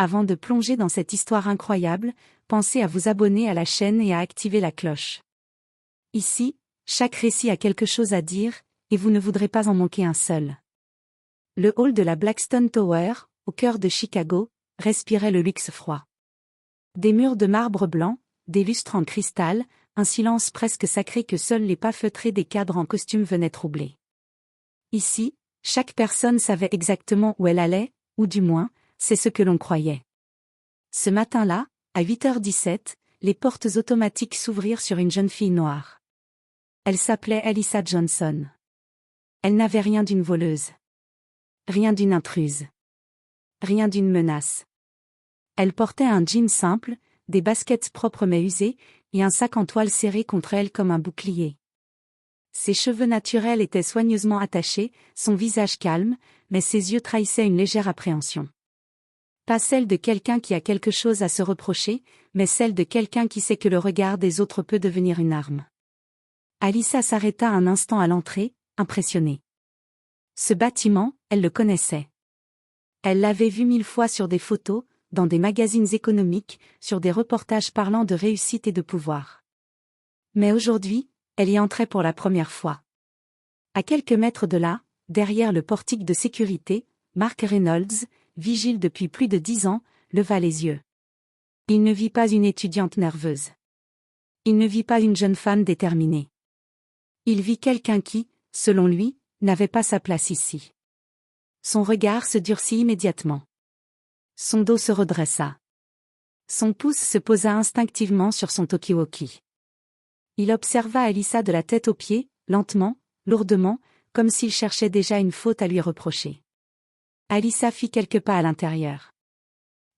Avant de plonger dans cette histoire incroyable, pensez à vous abonner à la chaîne et à activer la cloche. Ici, chaque récit a quelque chose à dire, et vous ne voudrez pas en manquer un seul. Le hall de la Blackstone Tower, au cœur de Chicago, respirait le luxe froid. Des murs de marbre blanc, des lustres en cristal, un silence presque sacré que seuls les pas feutrés des cadres en costume venaient troubler. Ici, chaque personne savait exactement où elle allait, ou du moins, c'est ce que l'on croyait. Ce matin-là, à 8h17, les portes automatiques s'ouvrirent sur une jeune fille noire. Elle s'appelait Alyssa Johnson. Elle n'avait rien d'une voleuse. Rien d'une intruse. Rien d'une menace. Elle portait un jean simple, des baskets propres mais usées, et un sac en toile serré contre elle comme un bouclier. Ses cheveux naturels étaient soigneusement attachés, son visage calme, mais ses yeux trahissaient une légère appréhension. Pas celle de quelqu'un qui a quelque chose à se reprocher, mais celle de quelqu'un qui sait que le regard des autres peut devenir une arme. Alyssa s'arrêta un instant à l'entrée, impressionnée. Ce bâtiment, elle le connaissait. Elle l'avait vu 1000 fois sur des photos, dans des magazines économiques, sur des reportages parlant de réussite et de pouvoir. Mais aujourd'hui, elle y entrait pour la première fois. À quelques mètres de là, derrière le portique de sécurité, Mark Reynolds, vigile depuis plus de 10 ans, leva les yeux. Il ne vit pas une étudiante nerveuse. Il ne vit pas une jeune femme déterminée. Il vit quelqu'un qui, selon lui, n'avait pas sa place ici. Son regard se durcit immédiatement. Son dos se redressa. Son pouce se posa instinctivement sur son talkie-walkie. Il observa Alyssa de la tête aux pieds, lentement, lourdement, comme s'il cherchait déjà une faute à lui reprocher. Alyssa fit quelques pas à l'intérieur.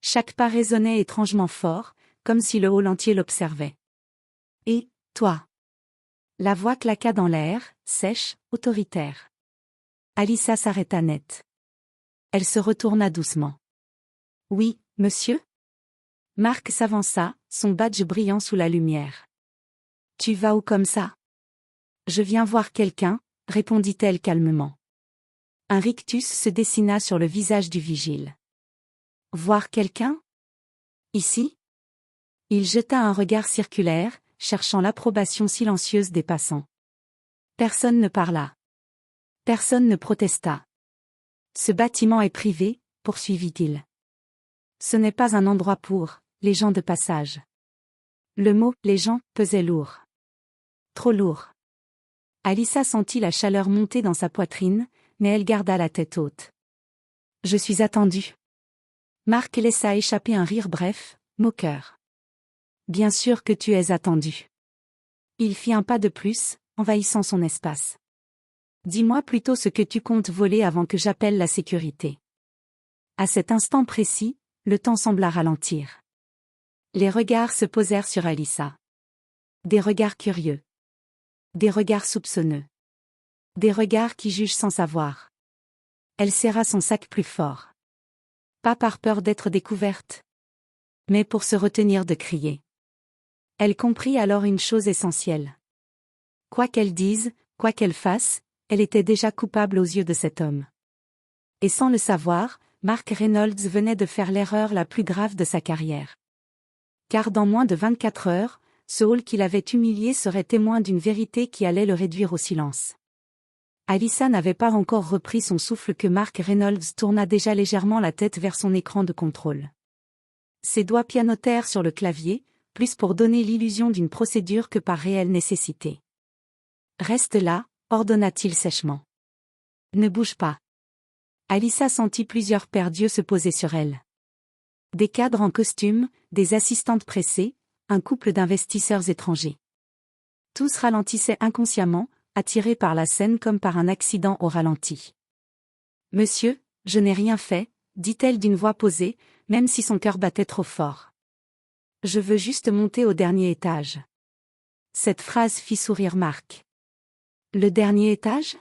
Chaque pas résonnait étrangement fort, comme si le hall entier l'observait. « Et, toi ?» La voix claqua dans l'air, sèche, autoritaire. Alyssa s'arrêta net. Elle se retourna doucement. « Oui, monsieur ?» Mark s'avança, son badge brillant sous la lumière. « Tu vas où comme ça ?»« Je viens voir quelqu'un, » répondit-elle calmement. Un rictus se dessina sur le visage du vigile. « Voir quelqu'un ? Ici ?» Il jeta un regard circulaire, cherchant l'approbation silencieuse des passants. Personne ne parla. Personne ne protesta. « Ce bâtiment est privé, » poursuivit-il. « Ce n'est pas un endroit pour les gens de passage. » Le mot « les gens » pesait lourd. Trop lourd. Alyssa sentit la chaleur monter dans sa poitrine, mais elle garda la tête haute. « Je suis attendue. » Mark laissa échapper un rire bref, moqueur. « Bien sûr que tu es attendue. » Il fit un pas de plus, envahissant son espace. « Dis-moi plutôt ce que tu comptes voler avant que j'appelle la sécurité. » À cet instant précis, le temps sembla ralentir. Les regards se posèrent sur Alyssa. Des regards curieux. Des regards soupçonneux. Des regards qui jugent sans savoir. Elle serra son sac plus fort. Pas par peur d'être découverte, mais pour se retenir de crier. Elle comprit alors une chose essentielle. Quoi qu'elle dise, quoi qu'elle fasse, elle était déjà coupable aux yeux de cet homme. Et sans le savoir, Mark Reynolds venait de faire l'erreur la plus grave de sa carrière. Car dans moins de 24 heures, ce hall qu'il avait humilié serait témoin d'une vérité qui allait le réduire au silence. Alyssa n'avait pas encore repris son souffle que Mark Reynolds tourna déjà légèrement la tête vers son écran de contrôle. Ses doigts pianotèrent sur le clavier, plus pour donner l'illusion d'une procédure que par réelle nécessité. « Reste là », ordonna-t-il sèchement. « Ne bouge pas. » Alyssa sentit plusieurs paires d'yeux se poser sur elle. Des cadres en costume, des assistantes pressées, un couple d'investisseurs étrangers. Tous ralentissaient inconsciemment, attirés par la scène comme par un accident au ralenti. « Monsieur, je n'ai rien fait », dit-elle d'une voix posée, même si son cœur battait trop fort. « Je veux juste monter au dernier étage. » Cette phrase fit sourire Mark. « Le dernier étage ?»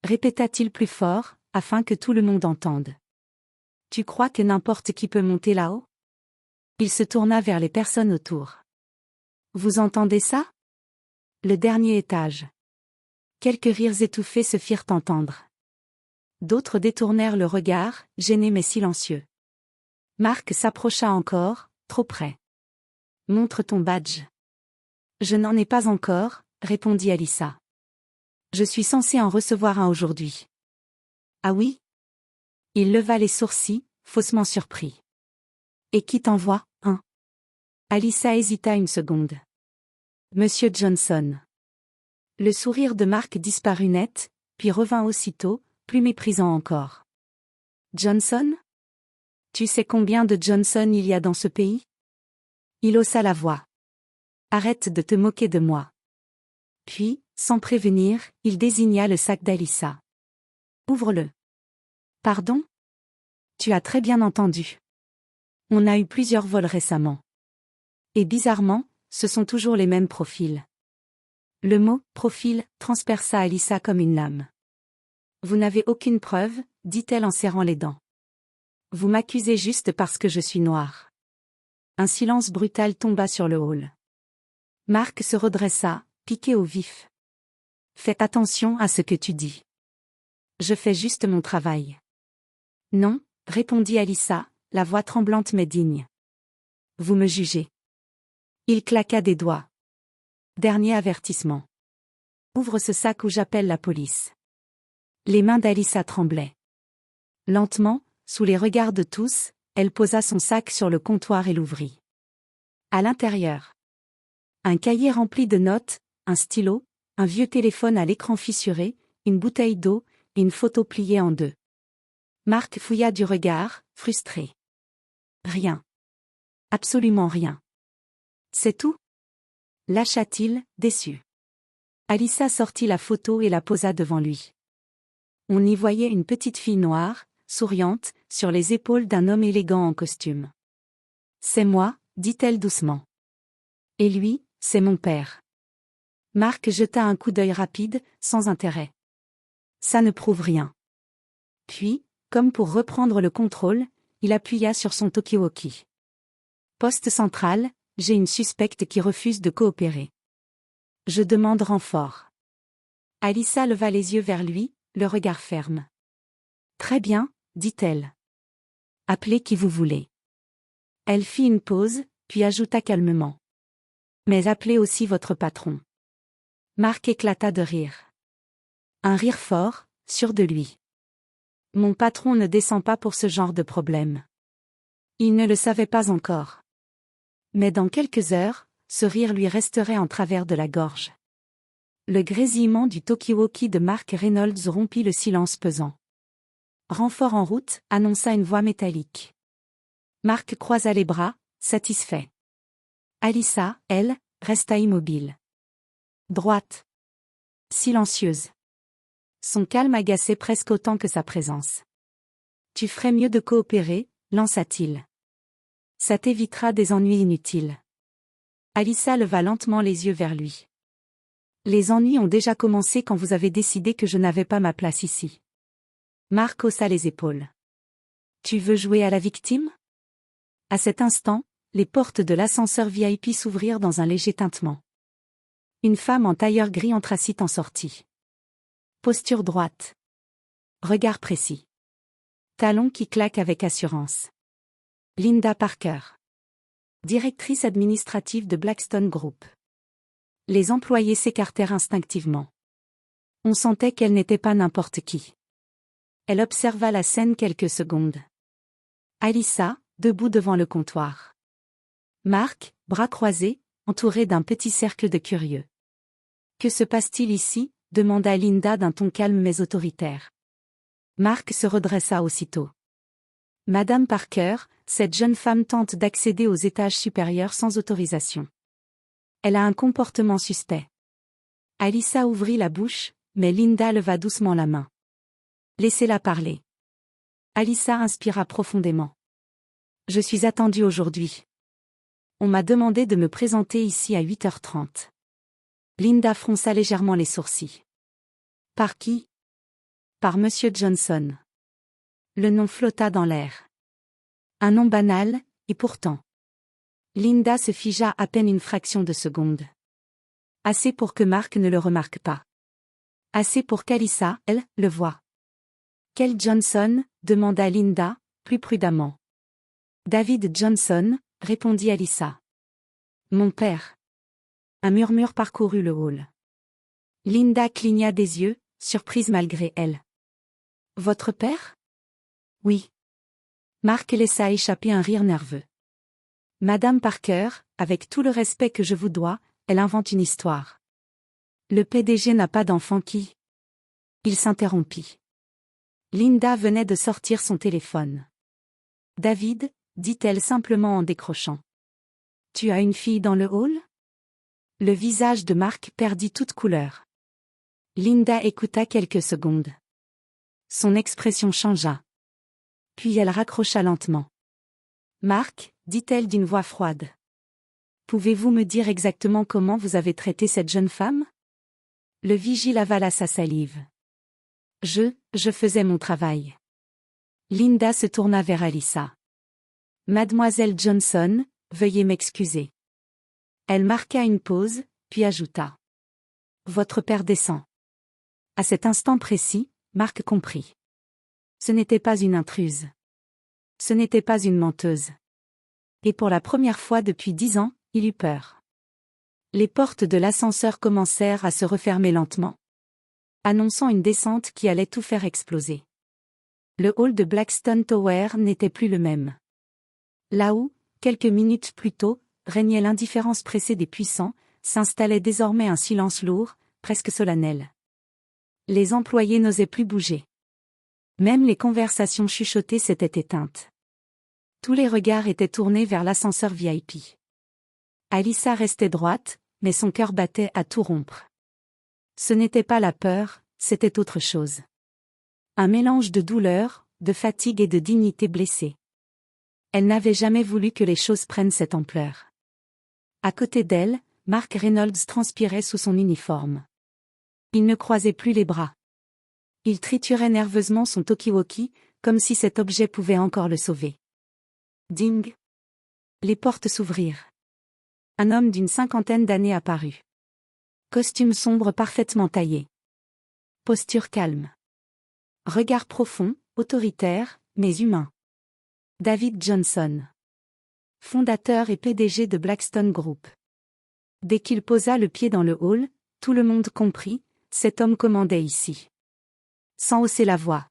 répéta-t-il plus fort, afin que tout le monde entende. « Tu crois que n'importe qui peut monter là-haut ?» Il se tourna vers les personnes autour. « Vous entendez ça ? Le dernier étage. » Quelques rires étouffés se firent entendre. D'autres détournèrent le regard, gênés mais silencieux. Mark s'approcha encore, trop près. Montre ton badge. Je n'en ai pas encore, répondit Alyssa. Je suis censé en recevoir un aujourd'hui. Ah oui? Il leva les sourcils, faussement surpris. Et qui t'envoie, hein? Alyssa hésita une seconde. Monsieur Johnson. Le sourire de Mark disparut net, puis revint aussitôt, plus méprisant encore. Johnson? Tu sais combien de Johnson il y a dans ce pays? Il haussa la voix. Arrête de te moquer de moi. Puis, sans prévenir, il désigna le sac d'Alyssa. Ouvre-le. Pardon? Tu as très bien entendu. On a eu plusieurs vols récemment. Et bizarrement, ce sont toujours les mêmes profils. Le mot « profil » transperça Alyssa comme une lame. Vous n'avez aucune preuve, dit-elle en serrant les dents. Vous m'accusez juste parce que je suis noire. Un silence brutal tomba sur le hall. Mark se redressa, piqué au vif. Fais attention à ce que tu dis. Je fais juste mon travail. Non, répondit Alyssa, la voix tremblante mais digne. Vous me jugez. Il claqua des doigts. Dernier avertissement. Ouvre ce sac ou j'appelle la police. Les mains d'Alyssa tremblaient. Lentement, sous les regards de tous, elle posa son sac sur le comptoir et l'ouvrit. À l'intérieur. Un cahier rempli de notes, un stylo, un vieux téléphone à l'écran fissuré, une bouteille d'eau, et une photo pliée en deux. Mark fouilla du regard, frustré. Rien. Absolument rien. C'est tout? Lâcha-t-il, déçu. Alyssa sortit la photo et la posa devant lui. On y voyait une petite fille noire, souriante, sur les épaules d'un homme élégant en costume. C'est moi, dit-elle doucement. Et lui, c'est mon père. Mark jeta un coup d'œil rapide, sans intérêt. Ça ne prouve rien. Puis, comme pour reprendre le contrôle, il appuya sur son talkie-walkie. Poste central, j'ai une suspecte qui refuse de coopérer. Je demande renfort. Alyssa leva les yeux vers lui, le regard ferme. Très bien, dit-elle. Appelez qui vous voulez. Elle fit une pause, puis ajouta calmement. Mais appelez aussi votre patron. Mark éclata de rire. Un rire fort, sûr de lui. Mon patron ne descend pas pour ce genre de problème. Il ne le savait pas encore. Mais dans quelques heures, ce rire lui resterait en travers de la gorge. Le grésillement du talkie-walkie de Mark Reynolds rompit le silence pesant. Renfort en route, annonça une voix métallique. Mark croisa les bras, satisfait. Alyssa, elle, resta immobile. Droite. Silencieuse. Son calme agaçait presque autant que sa présence. Tu ferais mieux de coopérer, lança-t-il. Ça t'évitera des ennuis inutiles. Alyssa leva lentement les yeux vers lui. Les ennuis ont déjà commencé quand vous avez décidé que je n'avais pas ma place ici. Mark haussa les épaules. Tu veux jouer à la victime? À cet instant, les portes de l'ascenseur VIP s'ouvrirent dans un léger tintement. Une femme en tailleur gris anthracite en sortit. Posture droite. Regard précis. Talons qui claquent avec assurance. Linda Parker. Directrice administrative de Blackstone Group. Les employés s'écartèrent instinctivement. On sentait qu'elle n'était pas n'importe qui. Elle observa la scène quelques secondes. Alyssa, debout devant le comptoir. Mark, bras croisés, entouré d'un petit cercle de curieux. Que se passe-t-il ici? Demanda Linda d'un ton calme mais autoritaire. Mark se redressa aussitôt. Madame Parker, cette jeune femme tente d'accéder aux étages supérieurs sans autorisation. Elle a un comportement suspect. Alyssa ouvrit la bouche, mais Linda leva doucement la main. Laissez-la parler. Alyssa inspira profondément. Je suis attendue aujourd'hui. On m'a demandé de me présenter ici à 8h30. Linda fronça légèrement les sourcils. Par qui? Par Monsieur Johnson. Le nom flotta dans l'air. Un nom banal, et pourtant. Linda se figea à peine une fraction de seconde. Assez pour que Mark ne le remarque pas. Assez pour qu'Alyssa, elle, le voie. Quel Johnson? Demanda Linda, plus prudemment. David Johnson, répondit Alyssa. Mon père. Un murmure parcourut le hall. Linda cligna des yeux, surprise malgré elle. Votre père? Oui. Mark laissa échapper un rire nerveux. Madame Parker, avec tout le respect que je vous dois, elle invente une histoire. Le PDG n'a pas d'enfant qui... Il s'interrompit. Linda venait de sortir son téléphone. David, dit-elle simplement en décrochant. Tu as une fille dans le hall? Le visage de Mark perdit toute couleur. Linda écouta quelques secondes. Son expression changea. Puis elle raccrocha lentement. Mark, dit-elle d'une voix froide. Pouvez-vous me dire exactement comment vous avez traité cette jeune femme? Le vigile avala sa salive. Je faisais mon travail. Linda se tourna vers Alyssa. Mademoiselle Johnson, veuillez m'excuser. Elle marqua une pause, puis ajouta. Votre père descend. À cet instant précis, Mark comprit. Ce n'était pas une intruse. Ce n'était pas une menteuse. Et pour la première fois depuis 10 ans, il eut peur. Les portes de l'ascenseur commencèrent à se refermer lentement, annonçant une descente qui allait tout faire exploser. Le hall de Blackstone Tower n'était plus le même. Là où, quelques minutes plus tôt, régnait l'indifférence pressée des puissants, s'installait désormais un silence lourd, presque solennel. Les employés n'osaient plus bouger. Même les conversations chuchotées s'étaient éteintes. Tous les regards étaient tournés vers l'ascenseur VIP. Alyssa restait droite, mais son cœur battait à tout rompre. Ce n'était pas la peur, c'était autre chose. Un mélange de douleur, de fatigue et de dignité blessée. Elle n'avait jamais voulu que les choses prennent cette ampleur. À côté d'elle, Mark Reynolds transpirait sous son uniforme. Il ne croisait plus les bras. Il triturait nerveusement son talkie-walkie, comme si cet objet pouvait encore le sauver. Ding! Les portes s'ouvrirent. Un homme d'une 50aine d'années apparut. Costume sombre parfaitement taillé. Posture calme. Regard profond, autoritaire, mais humain. David Johnson. Fondateur et PDG de Blackstone Group. Dès qu'il posa le pied dans le hall, tout le monde comprit, cet homme commandait ici. Sans hausser la voix.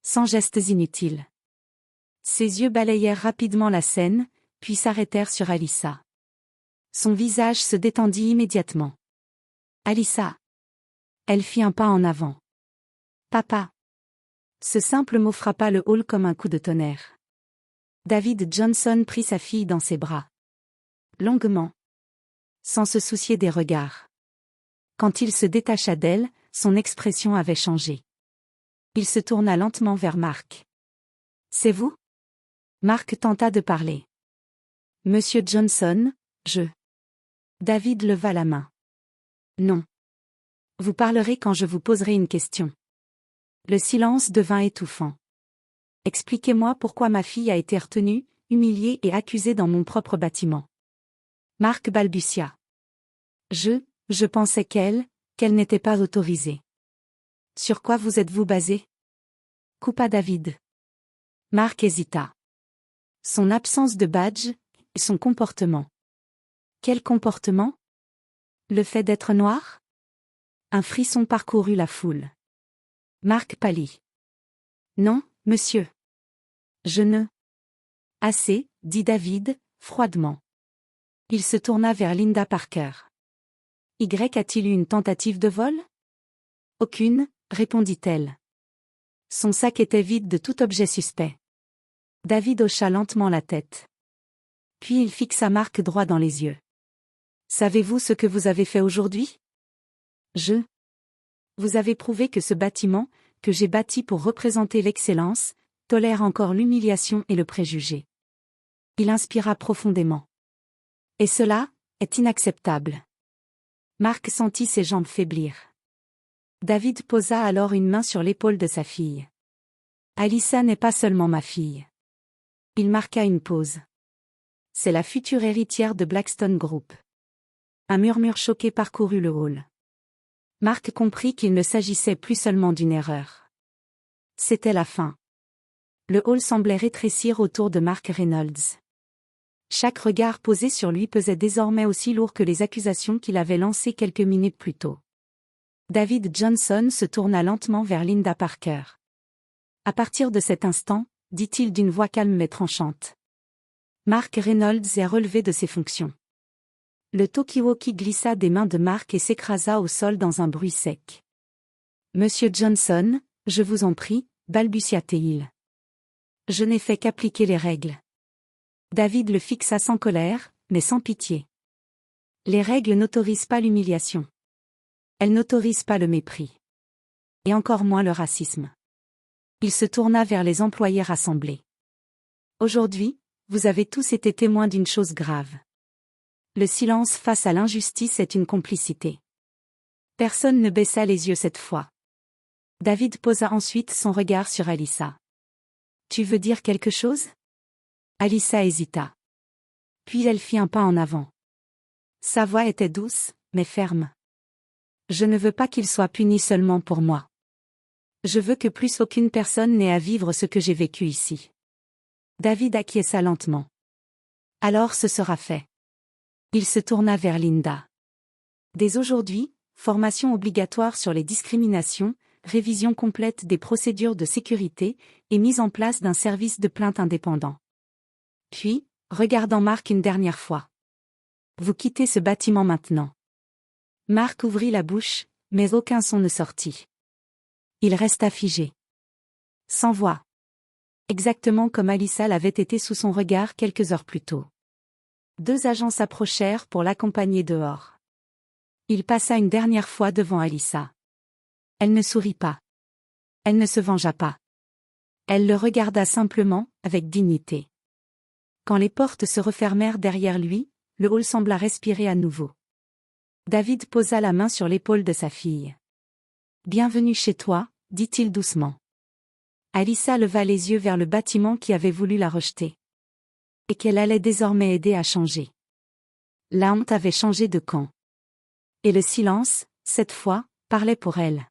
Sans gestes inutiles. Ses yeux balayèrent rapidement la scène, puis s'arrêtèrent sur Alyssa. Son visage se détendit immédiatement. Alyssa. Elle fit un pas en avant. Papa. Ce simple mot frappa le hall comme un coup de tonnerre. David Johnson prit sa fille dans ses bras. Longuement. Sans se soucier des regards. Quand il se détacha d'elle, son expression avait changé. Il se tourna lentement vers Mark. C'est vous? Mark tenta de parler. Monsieur Johnson, je... David leva la main. Non. Vous parlerez quand je vous poserai une question. Le silence devint étouffant. Expliquez-moi pourquoi ma fille a été retenue, humiliée et accusée dans mon propre bâtiment. Mark balbutia. Je pensais qu'elle n'était pas autorisée. Sur quoi vous êtes-vous basé? Coupa David. Mark hésita. Son absence de badge, et son comportement. Quel comportement? Le fait d'être noir? Un frisson parcourut la foule. Mark pâlit. Non, monsieur. Je ne. Assez, dit David, froidement. Il se tourna vers Linda Parker. Y a-t-il eu une tentative de vol? Aucune, répondit-elle. Son sac était vide de tout objet suspect. David hocha lentement la tête. Puis il fixa Mark droit dans les yeux. Savez-vous ce que vous avez fait aujourd'hui? Vous avez prouvé que ce bâtiment, que j'ai bâti pour représenter l'excellence, tolère encore l'humiliation et le préjugé. Il inspira profondément. Et cela est inacceptable. Mark sentit ses jambes faiblir. David posa alors une main sur l'épaule de sa fille. Alyssa n'est pas seulement ma fille. Il marqua une pause. C'est la future héritière de Blackstone Group. Un murmure choqué parcourut le hall. Mark comprit qu'il ne s'agissait plus seulement d'une erreur. C'était la fin. Le hall semblait rétrécir autour de Mark Reynolds. Chaque regard posé sur lui pesait désormais aussi lourd que les accusations qu'il avait lancées quelques minutes plus tôt. David Johnson se tourna lentement vers Linda Parker. À partir de cet instant, dit-il d'une voix calme mais tranchante, Mark Reynolds est relevé de ses fonctions. Le talkie-walkie glissa des mains de Mark et s'écrasa au sol dans un bruit sec. Monsieur Johnson, je vous en prie, balbutia-t-il. Je n'ai fait qu'appliquer les règles. David le fixa sans colère, mais sans pitié. Les règles n'autorisent pas l'humiliation. Elles n'autorisent pas le mépris. Et encore moins le racisme. Il se tourna vers les employés rassemblés. Aujourd'hui, vous avez tous été témoins d'une chose grave. Le silence face à l'injustice est une complicité. Personne ne baissa les yeux cette fois. David posa ensuite son regard sur Alyssa. Tu veux dire quelque chose? Alyssa hésita. Puis elle fit un pas en avant. Sa voix était douce, mais ferme. Je ne veux pas qu'il soit puni seulement pour moi. Je veux que plus aucune personne n'ait à vivre ce que j'ai vécu ici. David acquiesça lentement. Alors ce sera fait. Il se tourna vers Linda. Dès aujourd'hui, formation obligatoire sur les discriminations, révision complète des procédures de sécurité et mise en place d'un service de plainte indépendant. Puis, regardant Mark une dernière fois. Vous quittez ce bâtiment maintenant. Mark ouvrit la bouche, mais aucun son ne sortit. Il resta figé. Sans voix. Exactement comme Alyssa l'avait été sous son regard quelques heures plus tôt. 2 agents s'approchèrent pour l'accompagner dehors. Il passa une dernière fois devant Alyssa. Elle ne sourit pas. Elle ne se vengea pas. Elle le regarda simplement, avec dignité. Quand les portes se refermèrent derrière lui, le hall sembla respirer à nouveau. David posa la main sur l'épaule de sa fille. « Bienvenue chez toi », dit-il doucement. Alyssa leva les yeux vers le bâtiment qui avait voulu la rejeter. Et qu'elle allait désormais aider à changer. La honte avait changé de camp. Et le silence, cette fois, parlait pour elle.